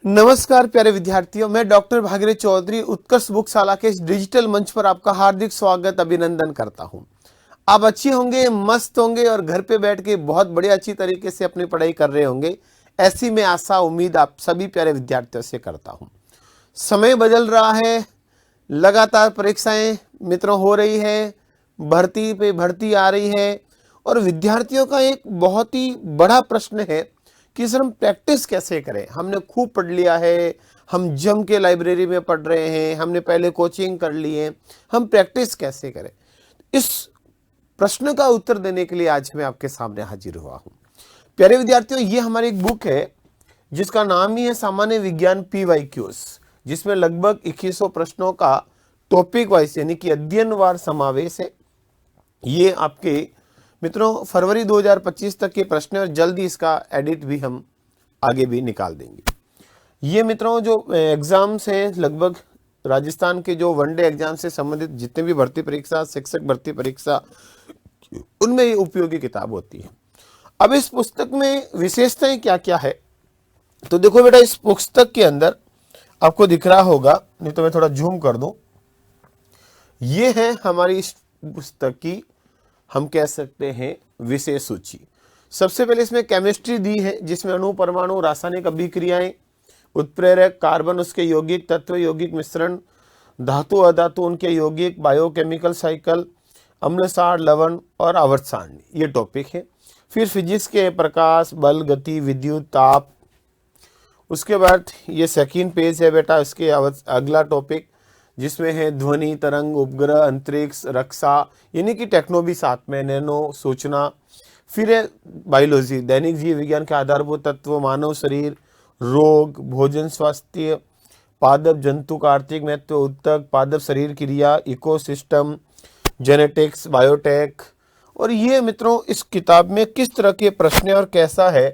नमस्कार प्यारे विद्यार्थियों, मैं डॉक्टर भागीरथ चौधरी उत्कर्ष बुकशाला के इस डिजिटल मंच पर आपका हार्दिक स्वागत अभिनंदन करता हूं। आप अच्छे होंगे, मस्त होंगे और घर पे बैठ के बहुत बड़े अच्छी तरीके से अपनी पढ़ाई कर रहे होंगे, ऐसी मैं आशा उम्मीद आप सभी प्यारे विद्यार्थियों से करता हूं। समय बदल रहा है, लगातार परीक्षाएं मित्रों हो रही है, भर्ती पे भर्ती आ रही है और विद्यार्थियों का एक बहुत ही बड़ा प्रश्न है कि सर हम प्रैक्टिस कैसे करें। हमने खूब पढ़ लिया है, हम जम के लाइब्रेरी में पढ़ रहे हैं, हमने पहले कोचिंग कर ली है, हम प्रैक्टिस कैसे करें। इस प्रश्न का उत्तर देने के लिए आज मैं आपके सामने हाजिर हुआ हूं। प्यारे विद्यार्थियों, ये हमारी एक बुक है जिसका नाम ही है सामान्य विज्ञान PYQs, जिसमें लगभग 2100 प्रश्नों का टॉपिक वाइज यानी कि अध्ययनवार समावेश है। ये आपके मित्रों फरवरी 2025 तक के प्रश्न और जल्दी इसका एडिट भी हम आगे भी निकाल देंगे। ये मित्रों जो एग्जाम्स हैं, लगभग राजस्थान के जो वनडे एग्जाम से संबंधित जितने भी भर्ती परीक्षा, शिक्षक भर्ती परीक्षा, उनमें ये उपयोगी किताब होती है। अब इस पुस्तक में विशेषताएं क्या क्या है, तो देखो बेटा, इस पुस्तक के अंदर आपको दिख रहा होगा, नहीं तो मैं थोड़ा जूम कर दूं। ये है हमारी इस पुस्तक की, हम कह सकते हैं, विषय सूची। सबसे पहले इसमें केमिस्ट्री दी है, जिसमें अणु, परमाणु, रासायनिक अभिक्रियाएं, उत्प्रेरक, कार्बन, उसके यौगिक तत्व, यौगिक मिश्रण, धातु अधातु, उनके यौगिक, बायोकेमिकल साइकिल, अम्ल सार, लवण और आवर्त सारणी, ये टॉपिक है। फिर फिजिक्स के प्रकाश, बल, गति, विद्युत, ताप। उसके बाद ये सेकंड पेज है बेटा, इसके अगला टॉपिक जिसमें है ध्वनि, तरंग, उपग्रह, अंतरिक्ष, रक्षा, यानी कि टेक्नो भी साथ में, नैनो, सूचना। फिर है बायोलॉजी, दैनिक जीव विज्ञान के आधारभूत तत्व, मानव शरीर, रोग, भोजन, स्वास्थ्य, पादप, जंतु का आर्थिक महत्व, उत्तक, पादप शरीर क्रिया, इकोसिस्टम, जेनेटिक्स, बायोटेक। और ये मित्रों इस किताब में किस तरह के प्रश्न और कैसा है,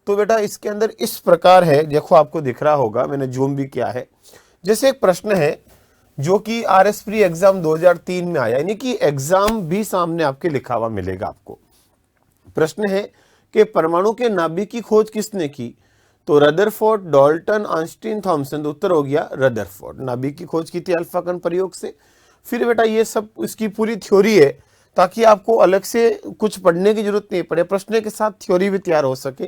तो बेटा इसके अंदर इस प्रकार है, देखो आपको दिख रहा होगा, मैंने जूम भी किया है। जैसे एक प्रश्न है जो कि RS प्री एग्जाम 2003 में आया, यानी कि एग्जाम भी सामने आपके लिखा हुआ मिलेगा आपको। प्रश्न है कि परमाणु के नाभिक की खोज किसने की, तो रदरफोर्ड, डाल्टन, आइंस्टीन, थॉमसन। उत्तर हो गया रदरफोर्ड। नाभिक की खोज की थी अल्फा कण प्रयोग से। फिर बेटा ये सब इसकी पूरी थ्योरी है, ताकि आपको अलग से कुछ पढ़ने की जरूरत नहीं पड़े, प्रश्न के साथ थ्योरी भी तैयार हो सके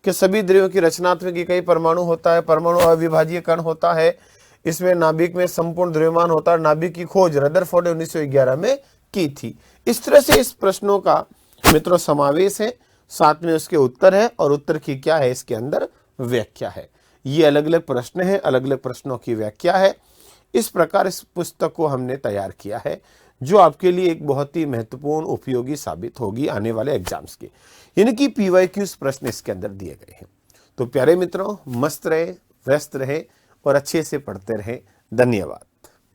कि सभी द्रव्यों की रचनात्मक इकाई परमाणु होता है, परमाणु अविभाज्य कण होता है, इसमें नाभिक में संपूर्ण द्रव्यमान होता है। नाभिक की खोज रदरफोर्ड ने 1911 में की थी। इस तरह से इस प्रश्नों का मित्रों समावेश है, साथ में उसके उत्तर है और उत्तर की क्या है, इसके अंदर व्याख्या है। ये अलग अलग प्रश्न है, अलग अलग प्रश्नों की व्याख्या है। इस प्रकार इस पुस्तक को हमने तैयार किया है, जो आपके लिए एक बहुत ही महत्वपूर्ण उपयोगी साबित होगी आने वाले एग्जाम्स के, यानी कि PYQs प्रश्न इसके अंदर दिए गए हैं। तो प्यारे मित्रों, मस्त रहे, व्यस्त रहे और अच्छे से पढ़ते रहें। धन्यवाद।